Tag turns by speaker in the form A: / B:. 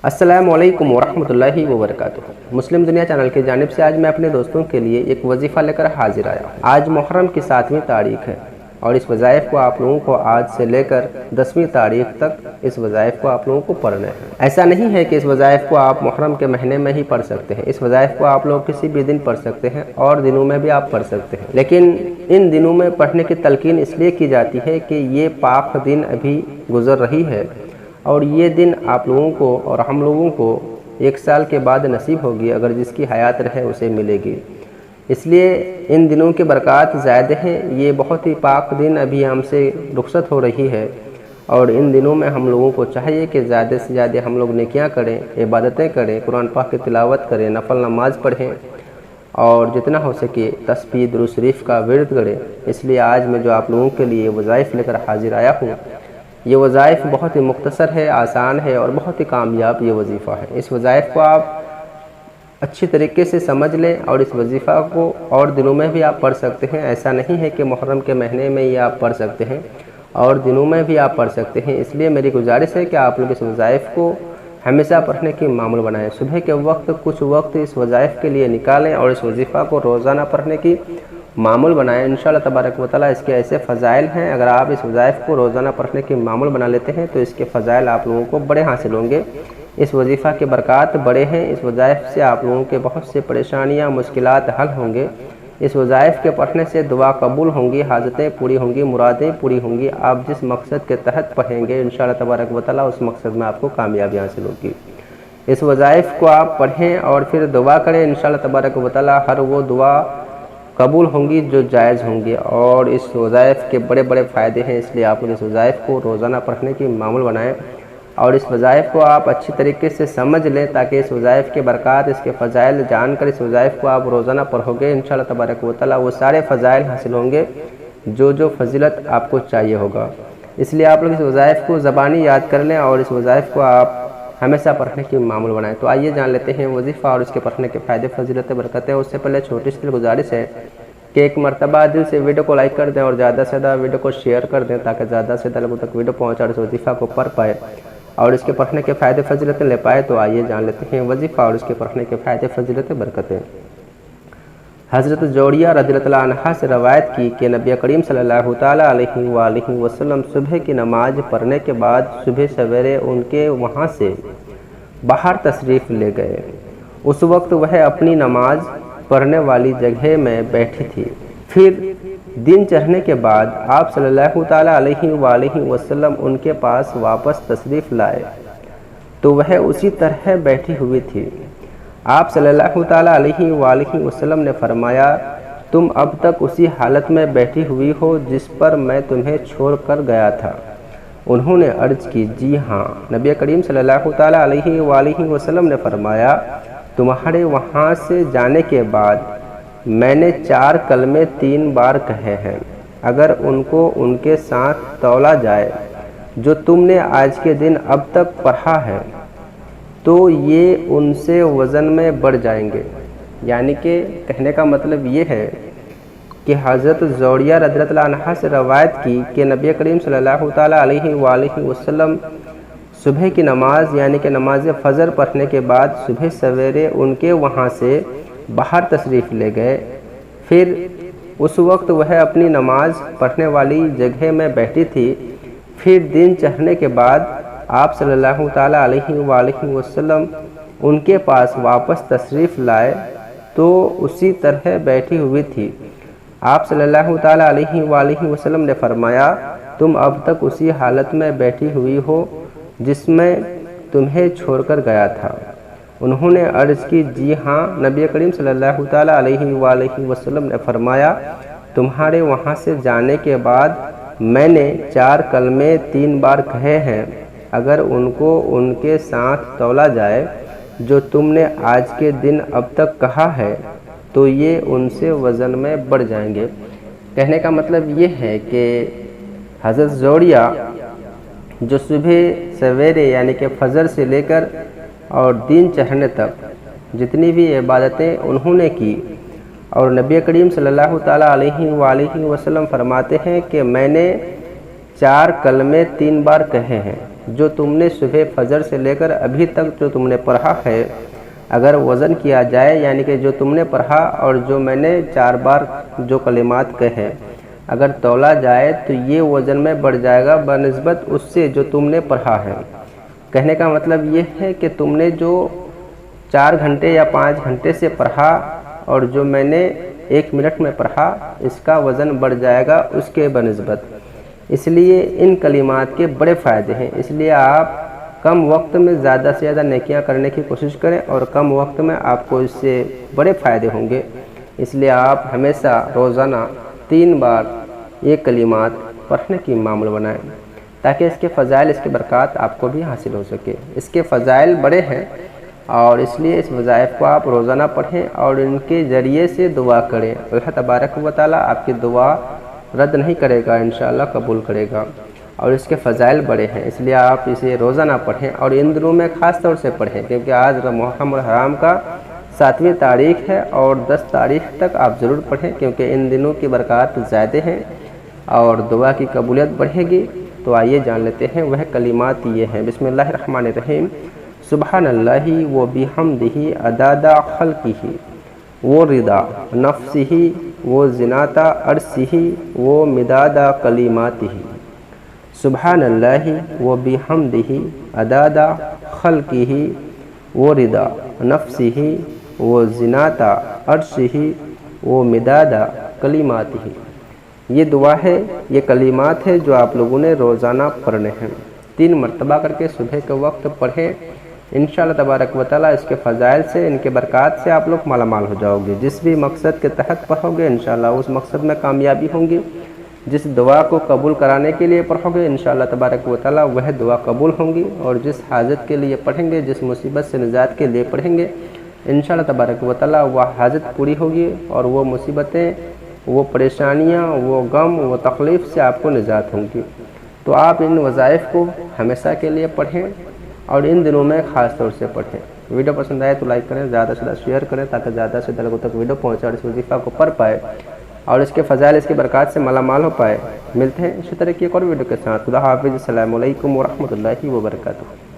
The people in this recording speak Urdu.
A: السلام علیکم ورحمۃ اللہ وبرکاتہ۔ مسلم دنیا چینل کی جانب سے آج میں اپنے دوستوں کے لیے ایک وظیفہ لے کر حاضر آیا ہوں۔ آج محرم کی 7ویں تاریخ ہے اور اس وظائف کو آپ لوگوں کو آج سے لے کر 10ویں تاریخ تک اس وظائف کو آپ لوگوں کو پڑھنا ہے۔ ایسا نہیں ہے کہ اس وظائف کو آپ محرم کے مہینے میں ہی پڑھ سکتے ہیں، اس وظائف کو آپ لوگ کسی بھی دن پڑھ سکتے ہیں اور دنوں میں بھی آپ پڑھ سکتے ہیں، لیکن ان دنوں میں پڑھنے کی تلقین اس لیے کی جاتی ہے کہ یہ پاک دن ابھی گزر رہی ہے اور یہ دن آپ لوگوں کو اور ہم لوگوں کو 1 سال کے بعد نصیب ہوگی، اگر جس کی حیات رہے اسے ملے گی۔ اس لیے ان دنوں کی برکات زیادہ ہیں، یہ بہت ہی پاک دن ابھی ہم سے رخصت ہو رہی ہے اور ان دنوں میں ہم لوگوں کو چاہیے کہ زیادہ سے زیادہ ہم لوگ نیکیاں کریں، عبادتیں کریں، قرآن پاک کی تلاوت کریں، نفل نماز پڑھیں اور جتنا ہو سکے تسبیح درود شریف کا ورد کریں۔ اس لیے آج میں جو آپ لوگوں کے لیے وظائف لے کر حاضر آیا ہوں، یہ وظائف بہت ہی مختصر ہے، آسان ہے اور بہت ہی کامیاب یہ وظیفہ ہے۔ اس وظائف کو آپ اچھی طریقے سے سمجھ لیں اور اس وظیفہ کو اور دنوں میں بھی آپ پڑھ سکتے ہیں۔ ایسا نہیں ہے کہ محرم کے مہینے میں یہ آپ پڑھ سکتے ہیں، اور دنوں میں بھی آپ پڑھ سکتے ہیں۔ اس لیے میری گزارش ہے کہ آپ لوگ اس وظائف کو ہمیشہ پڑھنے کی معمول بنائیں۔ صبح کے وقت کچھ وقت اس وظائف کے لیے نکالیں اور اس وظیفہ کو روزانہ پڑھنے کی معمول بنائیں۔ انشاءاللہ تبارک و تعالیٰ اس کے ایسے فضائل ہیں، اگر آپ اس وظائف کو روزانہ پڑھنے کی معمول بنا لیتے ہیں تو اس کے فضائل آپ لوگوں کو بڑے حاصل ہوں گے۔ اس وظیفہ کے برکات بڑے ہیں، اس وظائف سے آپ لوگوں کے بہت سے پریشانیاں مشکلات حل ہوں گے۔ اس وظائف کے پڑھنے سے دعا قبول ہوں گی، حاجتیں پوری ہوں گی، مرادیں پوری ہوں گی۔ آپ جس مقصد کے تحت پڑھیں گے انشاءاللہ تبارک و تعالیٰ اس مقصد میں آپ کو کامیابی حاصل ہوگی۔ اس وظائف کو آپ پڑھیں اور پھر دعا کریں، انشاءاللہ تبارک و تعالیٰ ہر وہ دعا قبول ہوں گی جو جائز ہوں گی، اور اس وظائف کے بڑے بڑے فائدے ہیں۔ اس لیے آپ اس وظائف کو روزانہ پڑھنے کی معمول بنائیں اور اس وظائف کو آپ اچھی طریقے سے سمجھ لیں تاکہ اس وظائف کے برکات، اس کے فضائل جان کر اس وظائف کو آپ روزانہ پڑھو گے انشاءاللہ تبارک و تعالیٰ وہ سارے فضائل حاصل ہوں گے جو فضیلت آپ کو چاہیے ہوگا۔ اس لیے آپ لوگ اس وظائف کو زبانی یاد کر لیں اور اس وظائف کو آپ ہمیشہ پڑھنے کی معمول بنائیں۔ تو آئیے جان لیتے ہیں وظیفہ اور اس کے پڑھنے کے فائدے، فضیلت، برکتیں۔ اس سے پہلے چھوٹی سی گزارش ہے کہ ایک مرتبہ دل سے ویڈیو کو لائک کر دیں اور زیادہ سے زیادہ ویڈیو کو شیئر کر دیں تاکہ زیادہ سے زیادہ لوگوں تک ویڈیو پہنچے اور اس وظیفہ کو پڑھ پائے اور اس کے پڑھنے کے فائدے فضیلتیں لے پائے۔ تو آئیے جان لیتے ہیں وظیفہ اور اس کے پڑھنے کے فائدے، فضیلتیں، برکتیں۔ حضرت جوڑیہ رضی اللہ عنہ سے روایت کی کہ نبی کریم صلی اللہ تعالیٰ علیہ وآلہ وسلم صبح کی نماز پڑھنے کے بعد صبح سویرے ان کے وہاں سے باہر تشریف لے گئے۔ اس وقت وہ اپنی نماز پڑھنے والی جگہ میں بیٹھی تھی۔ پھر دن چڑھنے کے بعد آپ صلی اللہ تعالیٰ علیہ وآلہ وسلم ان کے پاس واپس تشریف لائے تو وہ اسی طرح بیٹھی ہوئی تھی۔ آپ صلی اللہ تعالیٰ علیہ وآلہ وسلم نے فرمایا، تم اب تک اسی حالت میں بیٹھی ہوئی ہو جس پر میں تمہیں چھوڑ کر گیا تھا؟ انہوں نے عرض کی، جی ہاں۔ نبی کریم صلی اللہ تعالیٰ علیہ وآلہ وسلم نے فرمایا، تمہارے وہاں سے جانے کے بعد میں نے 4 کلمے 3 بار کہے ہیں، اگر ان کو ان کے ساتھ تولا جائے جو تم نے آج کے دن اب تک پڑھا ہے تو یہ ان سے وزن میں بڑھ جائیں گے۔ یعنی کہ کہنے کا مطلب یہ ہے کہ حضرت جوڑیہ رضی اللہ عنہ سے روایت کی کہ نبی کریم صلی اللہ تعالیٰ علیہ وآلہ وسلم صبح کی نماز یعنی کہ نماز فجر پڑھنے کے بعد صبح سویرے ان کے وہاں سے باہر تشریف لے گئے۔ پھر اس وقت وہ اپنی نماز پڑھنے والی جگہ میں بیٹھی تھی۔ پھر دن چڑھنے کے بعد آپ صلی اللہ تعالیٰ علیہ وآلہ وسلم ان کے پاس واپس تشریف لائے تو اسی طرح بیٹھی ہوئی تھی۔ آپ صلی اللہ تعالیٰ علیہ وآلہ وسلم نے فرمایا، تم اب تک اسی حالت میں بیٹھی ہوئی ہو جس میں تمہیں چھوڑ کر گیا تھا؟ انہوں نے عرض کی، جی ہاں۔ نبی کریم صلی اللہ تعالیٰ علیہ وآلہ وسلم نے فرمایا، تمہارے وہاں سے جانے کے بعد میں نے 4 کلمے 3 بار کہے ہیں، اگر ان کو ان کے ساتھ تولا جائے جو تم نے آج کے دن اب تک کہا ہے تو یہ ان سے وزن میں بڑھ جائیں گے۔ کہنے کا مطلب یہ ہے کہ حضرت جوڑیہ جو صبح سویرے یعنی کہ فجر سے لے کر اور دن چڑھنے تک جتنی بھی عبادتیں انہوں نے کی، اور نبی کریم صلی اللہ تعالیٰ علیہ وآلہ وسلم فرماتے ہیں کہ میں نے 4 کلمے 3 بار کہے ہیں، جو تم نے صبح فجر سے لے کر ابھی تک جو تم نے پڑھا ہے، اگر وزن کیا جائے یعنی کہ جو تم نے پڑھا اور جو میں نے 4 بار جو کلمات کہے، اگر تولا جائے تو یہ وزن میں بڑھ جائے گا بنسبت اس سے جو تم نے پڑھا ہے۔ کہنے کا مطلب یہ ہے کہ تم نے جو 4 گھنٹے یا 5 گھنٹے سے پڑھا اور جو میں نے 1 منٹ میں پڑھا، اس کا وزن بڑھ جائے گا اس کے بنسبت۔ اس لیے ان کلمات کے بڑے فائدے ہیں، اس لیے آپ کم وقت میں زیادہ سے زیادہ نیکیاں کرنے کی کوشش کریں اور کم وقت میں آپ کو اس سے بڑے فائدے ہوں گے۔ اس لیے آپ ہمیشہ روزانہ 3 بار یہ کلمات پڑھنے کی معمول بنائیں تاکہ اس کے فضائل، اس کے برکات آپ کو بھی حاصل ہو سکے۔ اس کے فضائل بڑے ہیں اور اس لیے اس وظائف کو آپ روزانہ پڑھیں اور ان کے ذریعے سے دعا کریں۔ اللہ تبارک و تعالیٰ آپ کی دعا رد نہیں کرے گا، انشاءاللہ قبول کرے گا، اور اس کے فضائل بڑے ہیں۔ اس لیے آپ اسے روزانہ پڑھیں اور ان دنوں میں خاص طور سے پڑھیں، کیونکہ آج محرم الحرام کا 7ویں تاریخ ہے اور 10 تاریخ تک آپ ضرور پڑھیں، کیونکہ ان دنوں کی برکات زیادہ ہیں اور دعا کی قبولیت بڑھے گی۔ تو آئیے جان لیتے ہیں وہ کلمات یہ ہیں۔ بسم اللہ الرحمن الرحیم۔ سبحان اللہ و بحمدہ عدد خلقہ و رضا نفسہ و زنات عرشہ و مداد کلماتہ۔ سبحان اللہ و بحمدہ عدد خلقہ و رضا نفسہ و زنات عرشہ و مداد کلماتہ۔ یہ دعا ہے، یہ کلمات ہے جو آپ لوگوں نے روزانہ پڑھنے ہیں، 3 مرتبہ کر کے صبح کے وقت پڑھیں۔ انشاءاللہ تبارک و تعالیٰ اس کے فضائل سے، ان کے برکات سے آپ لوگ مالا مال ہو جاؤ گے۔ جس بھی مقصد کے تحت پڑھو گے انشاءاللہ اس مقصد میں کامیابی ہوں گی۔ جس دعا کو قبول کرانے کے لیے پڑھو گے انشاءاللہ تبارک و تعالیٰ وہ دعا قبول ہوں گی، اور جس حاجت کے لیے پڑھیں گے، جس مصیبت سے نجات کے لیے پڑھیں گے انشاءاللہ تبارک و تعالیٰ وہ حاجت پوری ہوگی، اور وہ مصیبتیں، وہ پریشانیاں، وہ غم، وہ تکلیف سے آپ کو نجات ہوں گی۔ تو آپ ان وظائف کو ہمیشہ کے لیے پڑھیں اور ان دنوں میں خاص طور سے پڑھیں۔ ویڈیو پسند آئے تو لائک کریں، زیادہ سے زیادہ شیئر کریں تاکہ زیادہ سے زیادہ لوگوں تک ویڈیو پہنچے اور اس وظیفہ کو پڑھ پائے اور اس کے فضائل، اس کے برکات سے مالا مال ہو پائے۔ ملتے ہیں اسی طرح کی ایک اور ویڈیو کے ساتھ۔ خدا حافظ، السلام علیکم ورحمۃ اللہ وبرکاتہ۔